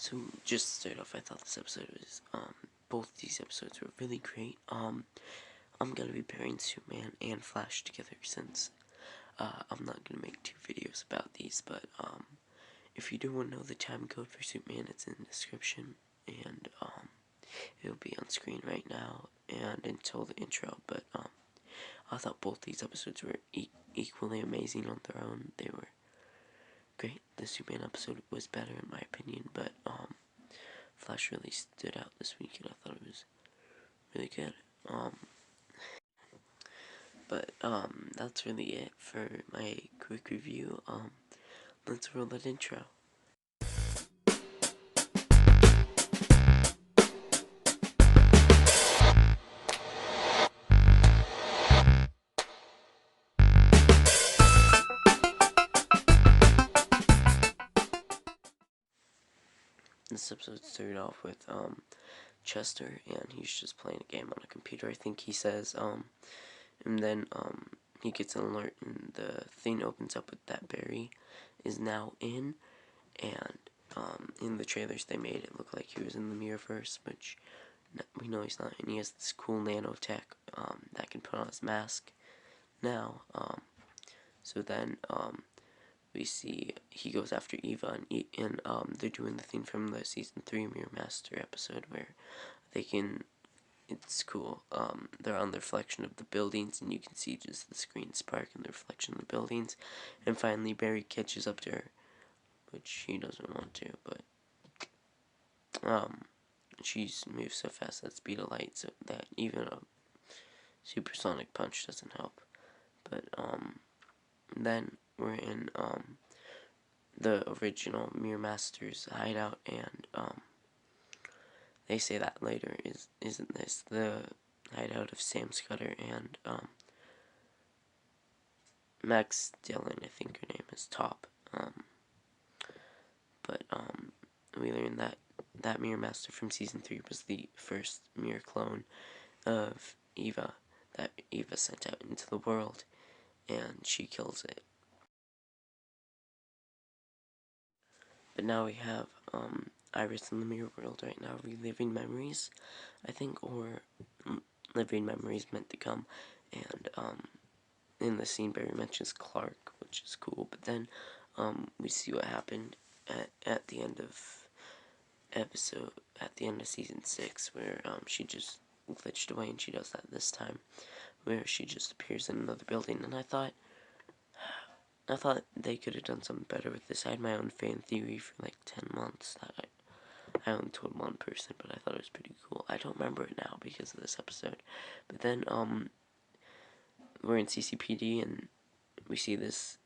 So just to start off, I thought this episode was both these episodes were really great. I'm gonna be pairing Superman and Flash together since I'm not gonna make two videos about these, but if you do want to know the time code for Superman, it's in the description, and it'll be on screen right now and until the intro. But I thought both these episodes were equally amazing on their own. They were great. The Superman episode was better in my opinion, but Flash really stood out this week, and I thought it was really good. That's really it for my quick review. Let's roll that intro. This episode started off with Chester, and he's just playing a game on a computer, I think he says, and then he gets an alert, and the thing opens up with that Barry is now in, and in the trailers they made it look like he was in the Mirrorverse, which we know he's not, and he has this cool nanotech that can put on his mask now. So then we see he goes after Eva, and they're doing the thing from the season 3 Mirror Master episode where they can, it's cool, they're on the reflection of the buildings, and you can see just the screen spark in the reflection of the buildings, and finally Barry catches up to her, which he doesn't want to, but she moves so fast at the speed of light so that even a supersonic punch doesn't help. But then we're in the original Mirror Master's hideout, and they say that later, isn't this the hideout of Sam Scudder and Max Dillon, I think her name is Top. But we learned that Mirror Master from season 3 was the first mirror clone of Eva that Eva sent out into the world, and she kills it. But now we have Iris in the mirror world right now, reliving memories, I think, or living memories meant to come. And in the scene, Barry mentions Clark, which is cool. But then we see what happened at the end of season 6, where she just glitched away, and she does that this time, where she just appears in another building. And I thought they could have done something better with this. I had my own fan theory for like 10 months that I only told one person, but I thought it was pretty cool. I don't remember it now because of this episode. But then we're in CCPD, and we see this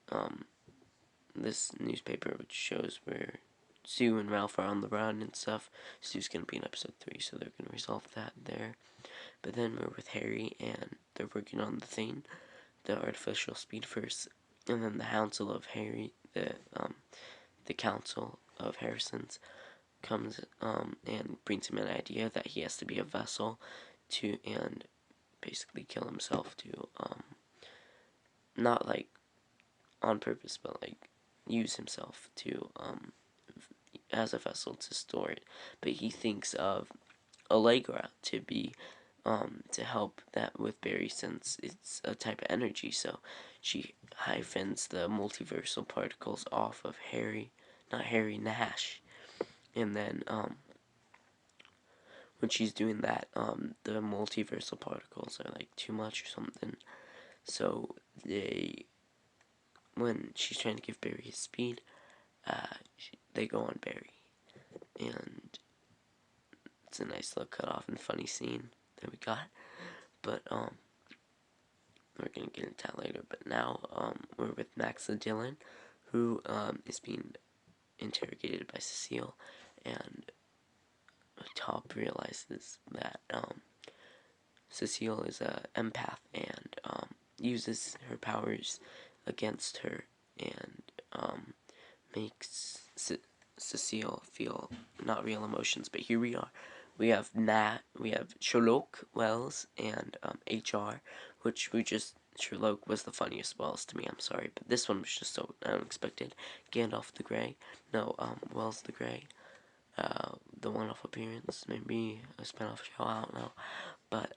this newspaper which shows where Sue and Ralph are on the run and stuff. Sue's gonna be in episode 3, so they're gonna resolve that there. But then we're with Harry, and they're working on the thing, the artificial speed first, and then the council of Harry, the council of Harrison's comes and brings him an idea that he has to be a vessel to, and basically kill himself to, not like on purpose, but like use himself to, as a vessel to store it. But he thinks of Allegra to be, to help that with Barry, since it's a type of energy, so she hyphens the multiversal particles off of Nash. And then, when she's doing that, the multiversal particles are like too much or something, so when she's trying to give Barry his speed, they go on Barry, and it's a nice little cut off and funny scene that we got. But we're gonna get into that later. But now we're with Max the Dillon, who is being interrogated by Cecile, and Top realizes that Cecile is a empath, and uses her powers against her, and makes Cecile feel not real emotions. But here we are. We have Sherlock Wells and HR, which Sherlock was the funniest Wells to me, I'm sorry, but this one was just so unexpected. Gandalf the Grey, no, Wells the Grey, the one-off appearance, maybe a spin-off show, I don't know. But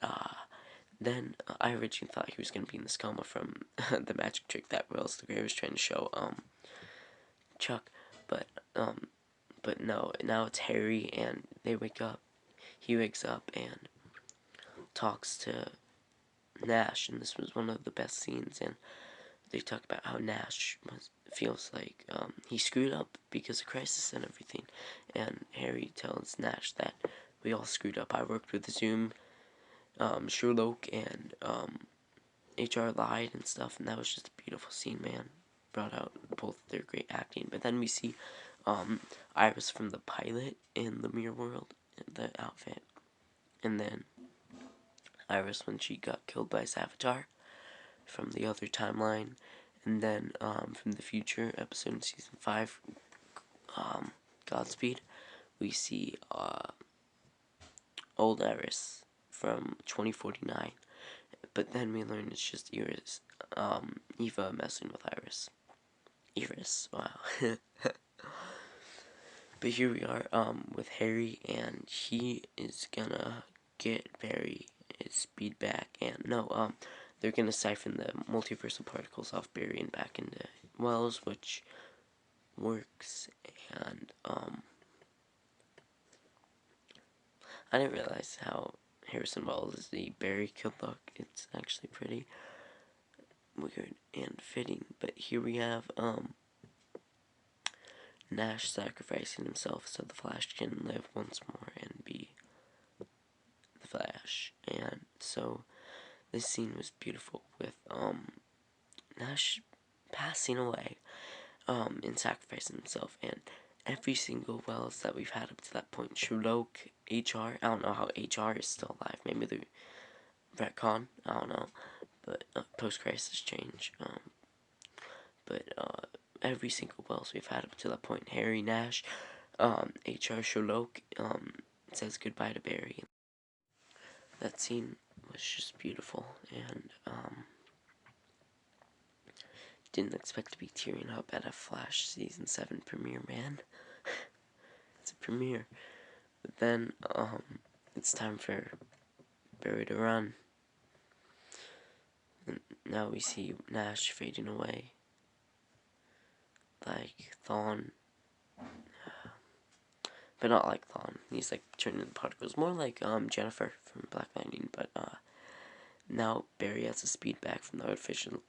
then I originally thought he was gonna be in this coma from the magic trick that Wells the Great was trying to show Chuck, but no, now it's Harry, and they wake up. He wakes up and talks to Nash, and this was one of the best scenes. And they talk about how Nash feels like he screwed up because of Crisis and everything. And Harry tells Nash that we all screwed up. I worked with Zoom, Sherlock, and HR lied and stuff, and that was just a beautiful scene, man. Brought out both their great acting. But then we see Iris from the pilot in the mirror world, in the outfit. And then Iris when she got killed by Savitar from the other timeline. And then from the future episode in season 5, Godspeed, we see old Iris from 2049. But then we learn it's just Eva messing with Iris. Wow. But here we are with Harry, and he is gonna get Barry his speed back, and no, they're gonna siphon the multiversal particles off Barry and back into Wells, which works. And I didn't realize how Harrison Wells is the Barry kid look. It's actually pretty weird and fitting. But here we have Nash sacrificing himself so the Flash can live once more and be the Flash. And so this scene was beautiful with Nash passing away and sacrificing himself, and every single Wells that we've had up to that point, Sherlock, HR, I don't know how HR is still alive, maybe the retcon, I don't know, but post-crisis change, but every single Wells we've had up to that point, Harry, Nash, HR, Sherlock, says goodbye to Barry. That scene was just beautiful, and didn't expect to be tearing up at a Flash Season 7 premiere, man. It's a premiere. But then, it's time for Barry to run. And now we see Nash fading away. Like Thawne. But not like Thawne. He's like turning into particles. More like Jennifer from Black Lightning. But now Barry has a speed back from the artificial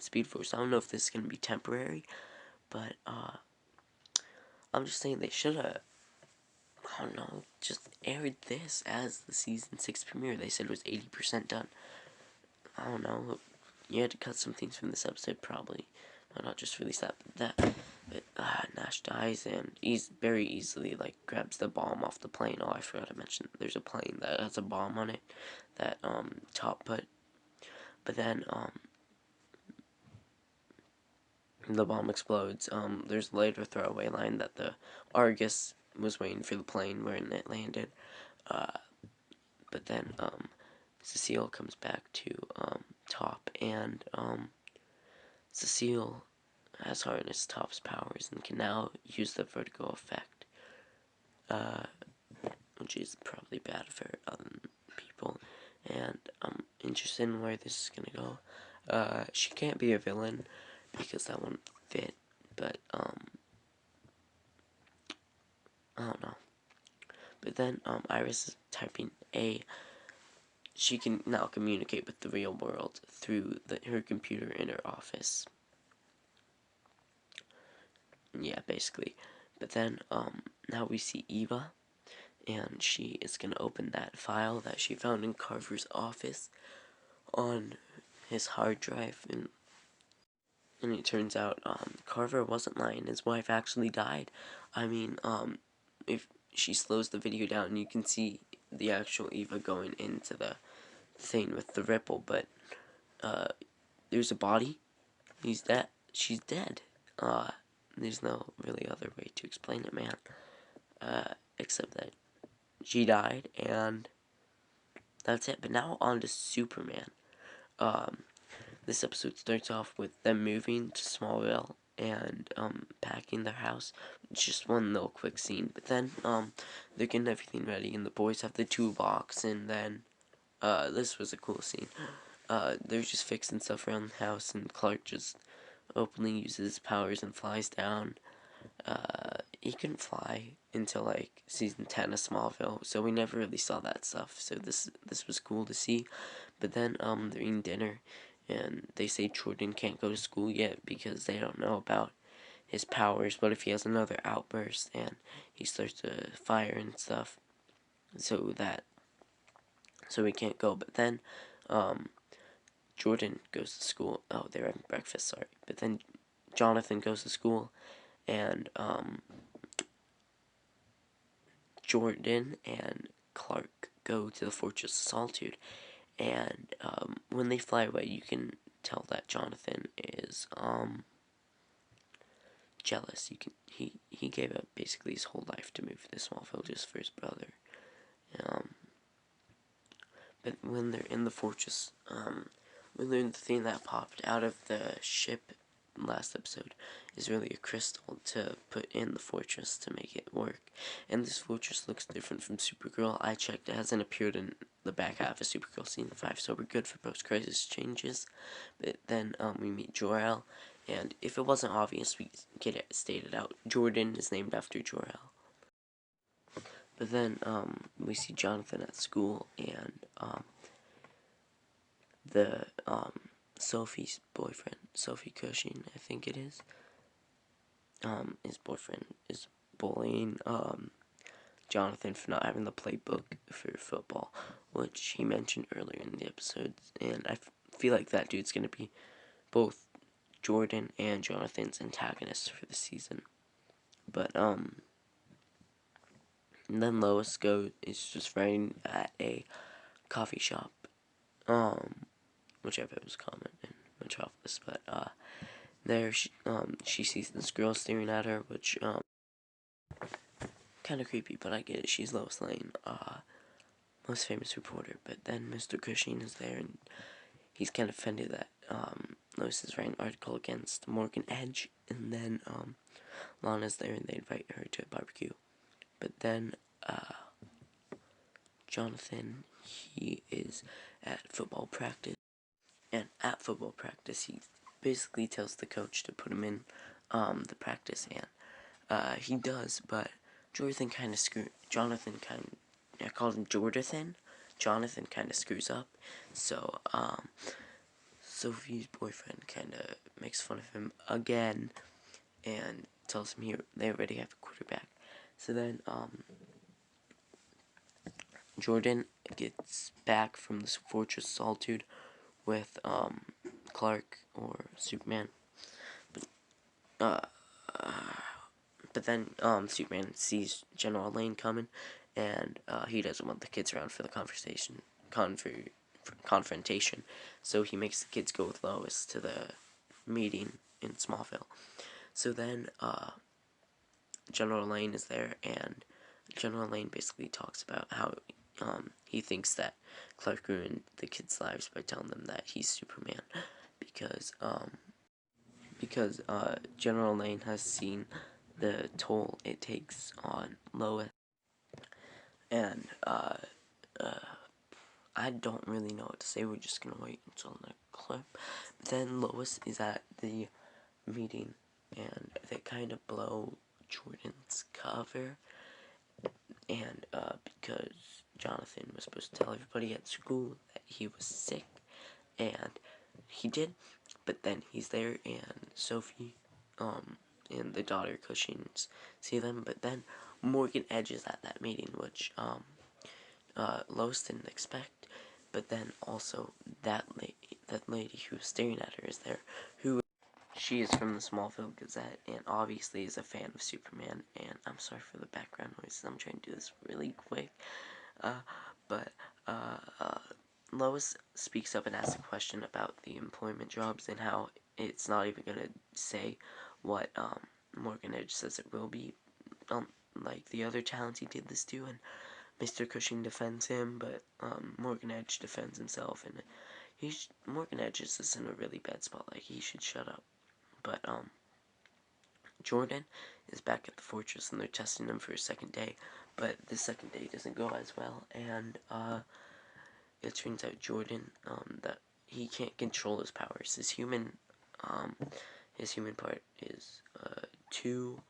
Speed Force. I don't know if this is going to be temporary. But I'm just saying they should have, I don't know, just aired this as the Season 6 premiere. They said it was 80% done. I don't know. You had to cut some things from this episode, probably. Why not just release that? But Nash dies, and he's very easily, like, grabs the bomb off the plane. Oh, I forgot to mention, there's a plane that has a bomb on it that, Top put. But then, the bomb explodes. There's a later throwaway line that the Argus was waiting for the plane when it landed. But then, Cecile comes back to, Top, and, Cecile has harnessed Top's powers and can now use the vertigo effect, which is probably bad for other people, and I'm interested in where this is gonna go. She can't be a villain, because that wouldn't fit, but, I don't know. But then, Iris is typing she can now communicate with the real world through her computer in her office. Yeah, basically. But then, now we see Eva, and she is going to open that file that she found in Carver's office on his hard drive, and it turns out, Carver wasn't lying. His wife actually died. I mean, if she slows the video down, you can see the actual Eva going into the thing with the ripple, but, there's a body. He's dead. She's dead. There's no really other way to explain it, man. Except that she died, and that's it. But now on to Superman. This episode starts off with them moving to Smallville, and packing their house. Just one little quick scene. But then they're getting everything ready, and the boys have the toolbox, and then this was a cool scene. They're just fixing stuff around the house, and Clark just openly uses his powers and flies down. He couldn't fly until like season 10 of Smallville, so we never really saw that stuff. So this was cool to see. But then they're eating dinner, and they say Jordan can't go to school yet because they don't know about his powers. But if he has another outburst and he starts to fire and stuff, so he can't go. But then Jordan goes to school. Oh, they're having breakfast. Sorry. But then Jonathan goes to school, and Jordan and Clark go to the Fortress of Solitude, and when they fly away, you can tell that Jonathan is jealous. He gave up basically his whole life to move to Smallville just for his brother. But when they're in the fortress, we learned the thing that popped out of the ship last episode is really a crystal to put in the fortress to make it work. And this fortress looks different from Supergirl. I checked, it hasn't appeared in the back half of Supergirl season 5, so we're good for post-crisis changes. But then we meet Jor-El, and if it wasn't obvious, we get it stated out. Jordan is named after Jor-El. But then we see Jonathan at school, and the Sophie's boyfriend, Sophie Cushing, I think it is, his boyfriend is bullying Jonathan for not having the playbook for football, which he mentioned earlier in the episodes, and I feel like that dude's gonna be both Jordan and Jonathan's antagonists for the season. But and then Lois is just writing at a coffee shop, which I bet was common in Metropolis, but there she sees this girl staring at her, which kind of creepy, but I get it. She's Lois Lane, most famous reporter. But then Mr. Cushing is there, and he's kind of offended that Lois is writing an article against Morgan Edge, and then Lana's there, and they invite her to a barbecue. But then Jonathan, he is at football practice, and at football practice he basically tells the coach to put him in the practice, and he does, but Jonathan kind of I called him Jordathan. Jonathan kind of screws up, so Sophie's boyfriend kind of makes fun of him again and tells him they already have a quarterback. So then Jordan gets back from this Fortress of Solitude with Clark or Superman, but then Superman sees General Lane coming, and he doesn't want the kids around for the confrontation, so he makes the kids go with Lois to the meeting in Smallville. So then General Lane is there, and General Lane basically talks about how he thinks that Clark ruined the kids' lives by telling them that he's Superman, because General Lane has seen the toll it takes on Lois, and I don't really know what to say. We're just gonna wait until the clip. Then Lois is at the meeting, and they kind of blow Jordan's cover, and because Jonathan was supposed to tell everybody at school that he was sick, and he did, but then he's there, and Sophie and the daughter Cushings see them, but then Morgan Edge is at that meeting, which Lois didn't expect, but then also that lady who was staring at her is there, she is from the Smallville Gazette, and obviously is a fan of Superman, and I'm sorry for the background noises, I'm trying to do this really quick, but Lois speaks up and asks a question about the employment jobs, and how it's not even gonna say what Morgan Edge says it will be, like the other talents he did this to, and Mr. Cushing defends him, but Morgan Edge defends himself, and Morgan Edge is just in a really bad spot, like he should shut up. But Jordan is back at the fortress, and they're testing him for a second day, but the second day doesn't go as well, and it turns out Jordan, that he can't control his powers. Um, his human part is too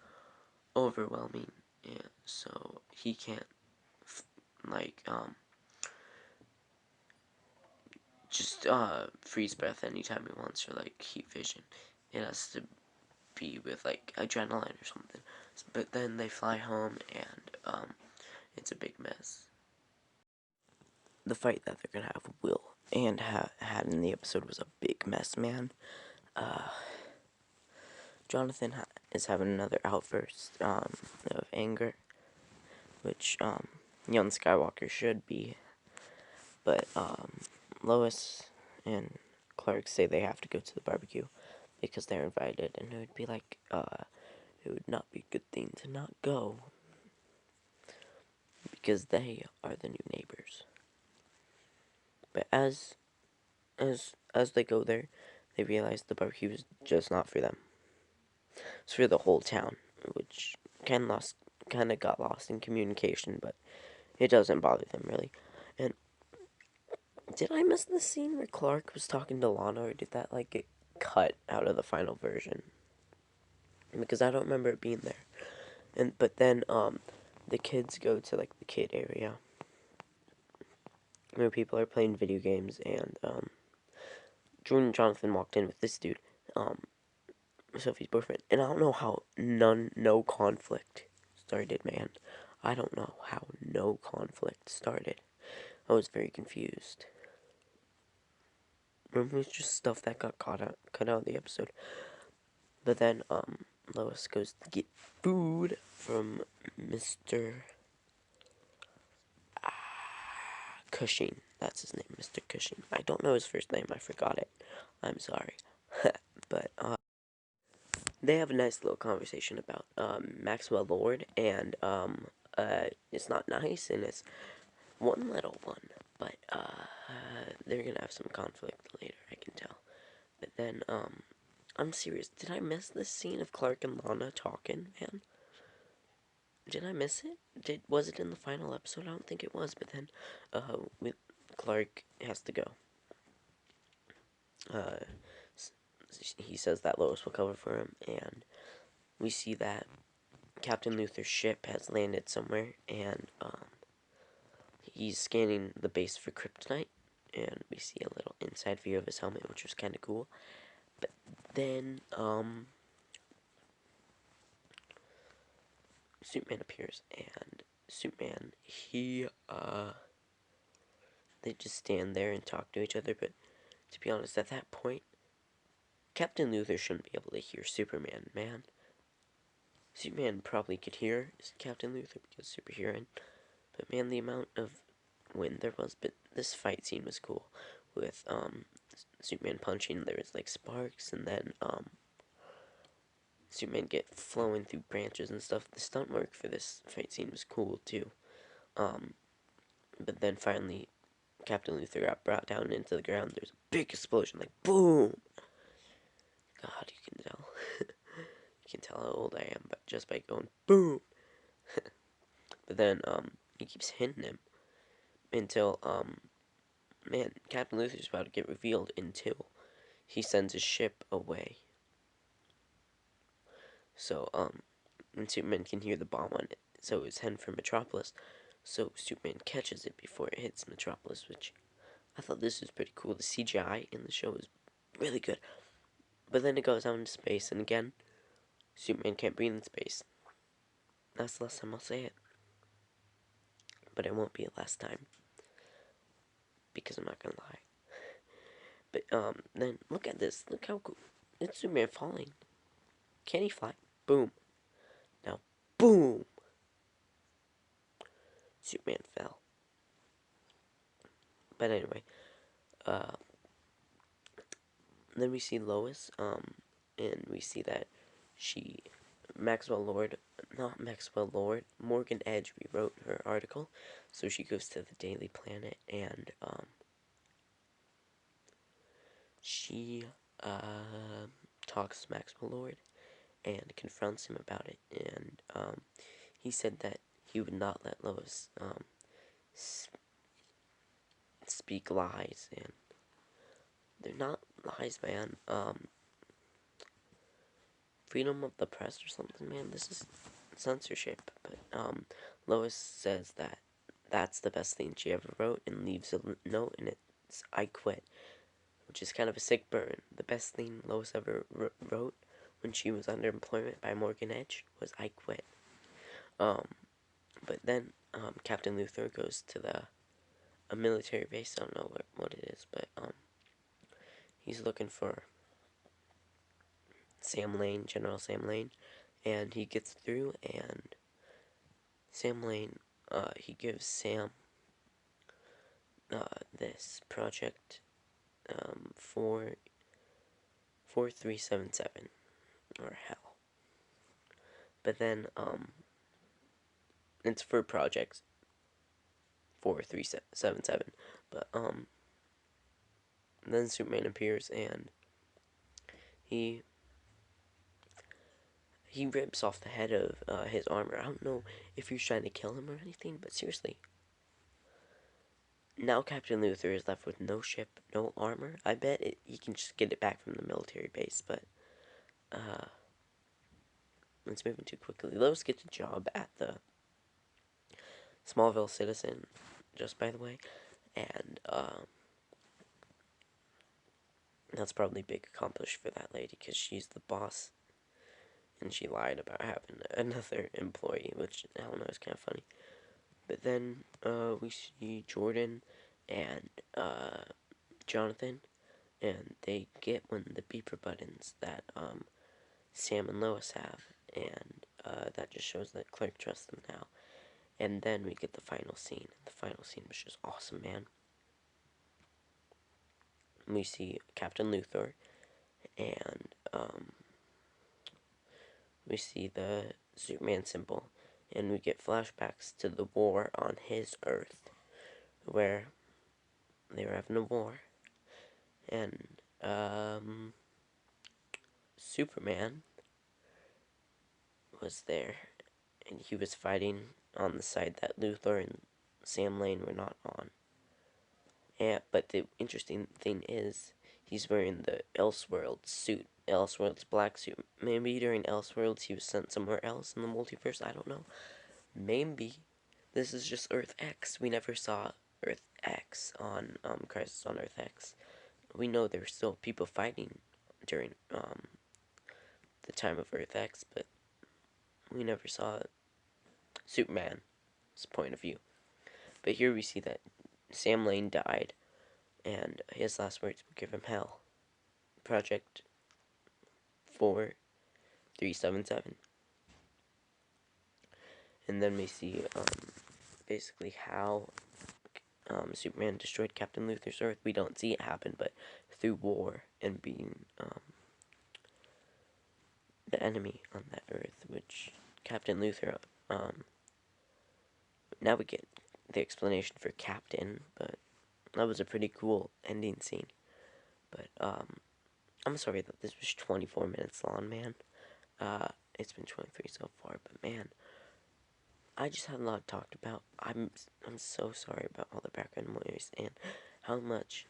overwhelming, and so he can't like just freeze breath anytime he wants, or like heat vision. It has to be with like adrenaline or something. But then they fly home, and it's a big mess. The fight that they're gonna have with Will and had in the episode was a big mess, man. Jonathan is having another outburst of anger, which young Skywalker should be. But Lois and Clark say they have to go to the barbecue because they're invited, and it would be like, it would not be a good thing to not go because they are the new neighbors. But as they go there, they realize the barbecue is just not for them. It's for the whole town, which kind of got lost in communication, but it doesn't bother them really. And did I miss the scene where Clark was talking to Lana, or did that like get cut out of the final version? Because I don't remember it being there. But then the kids go to like the kid area where people are playing video games, and Jordan and Jonathan walked in with this dude, Sophie's boyfriend, and I don't know how no conflict started, man. I don't know how no conflict started. I was very confused. It was just stuff that got cut out of the episode. But then Lois goes to get food from Mr. Cushing. That's his name, Mr. Cushing. I don't know his first name. I forgot it. I'm sorry. But they have a nice little conversation about Maxwell Lord, and it's not nice, and it's one little one, but they're gonna have some conflict later, I can tell. But then I'm serious. Did I miss this scene of Clark and Lana talking, man? Did I miss it? Was it in the final episode? I don't think it was. But then, Clark has to go. He says that Lois will cover for him, and we see that Captain Luther's ship has landed somewhere, and he's scanning the base for kryptonite, and we see a little inside view of his helmet, which was kind of cool. But then, Superman appears, and Superman, they just stand there and talk to each other, but to be honest, at that point, Captain Luther shouldn't be able to hear Superman, man. Superman probably could hear Captain Luther because superhearing, but man, the amount of wind there was. But this fight scene was cool with Superman punching. There was like sparks, and then Superman get flowing through branches and stuff. The stunt work for this fight scene was cool too. But then finally, Captain Luther got brought down into the ground. There's a big explosion, like boom. God, you can tell. You can tell how old I am, but just by going boom. But then he keeps hitting him until man, Captain Luther's about to get revealed until he sends his ship away. So and Superman can hear the bomb on it. So it's heading for Metropolis. So Superman catches it before it hits Metropolis, which I thought this was pretty cool. The CGI in the show is really good. But then it goes out into space, and again, Superman can't breathe in space. That's the last time I'll say it. But it won't be the last time. Because I'm not gonna lie. But then look at this. Look how cool. It's Superman falling. Can he fly? Boom. Now, boom. Superman fell. But anyway, then we see Lois, and we see that Morgan Edge rewrote her article, so she goes to the Daily Planet, and, she, talks to Maxwell Lord, and confronts him about it, and he said that he would not let Lois speak lies, and they're not lies, man. Freedom of the press or something, man. This is censorship. But Lois says that that's the best thing she ever wrote, and leaves a note, and it's "I quit," which is kind of a sick burn. The best thing Lois ever wrote when she was under employment by Morgan Edge was "I quit." But then Captain Luthor goes to a military base. I don't know what it is, but he's looking for Sam Lane, General Sam Lane, and he gets through, and Sam Lane, he gives Sam this project 4377, or hell. But then it's for projects 4377. But then Superman appears, and he rips off the head of his armor. I don't know if he's trying to kill him or anything, but seriously. Now Captain Luthor is left with no ship, no armor. I bet he can just get it back from the military base, but it's moving too quickly. Lois gets a job at the Smallville Citizen, just by the way, and that's probably a big accomplishment for that lady, because she's the boss, and she lied about having another employee, which, I don't know, is kind of funny. But then we see Jordan and Jonathan, and they get one of the beeper buttons that Sam and Lois have, and that just shows that Clark trusts them now. And then we get the final scene. The final scene was just awesome, man. We see Captain Luthor, and we see the Superman symbol, and we get flashbacks to the war on his Earth, where they were having a war, and Superman was there, and he was fighting on the side that Luthor and Sam Lane were not on. Yeah, but the interesting thing is, he's wearing the Elseworlds suit, Elseworlds black suit. Maybe during Elseworlds he was sent somewhere else in the multiverse, I don't know. Maybe this is just Earth X. We never saw Earth X on Crisis on Earth X. We know there were still people fighting during the time of Earth X, but we never saw Superman's point of view. But here we see that Sam Lane died, and his last words will give him hell. Project 4377. And then we see basically how Superman destroyed Captain Luthor's Earth. We don't see it happen, but through war and being the enemy on that Earth, which Captain Luthor, now we get the explanation for Captain, but that was a pretty cool ending scene. But I'm sorry that this was 24 minutes long, man. It's been 23 so far, but man, I just had a lot talked about. I'm so sorry about all the background noise and how much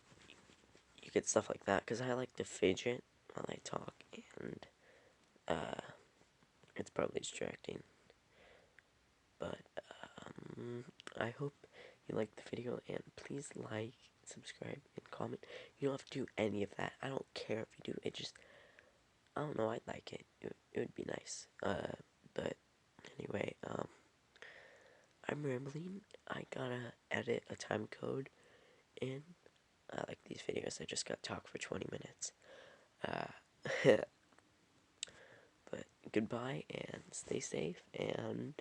you get stuff like that, because I like to fidget while I talk, and it's probably distracting. But I hope you liked the video, and please like, subscribe, and comment. You don't have to do any of that. I don't care if you do. It just, I don't know, I'd like it. It would be nice. But anyway, I'm rambling. I gotta edit a time code in. I like these videos. I just got to talk for 20 minutes. But goodbye, and stay safe, and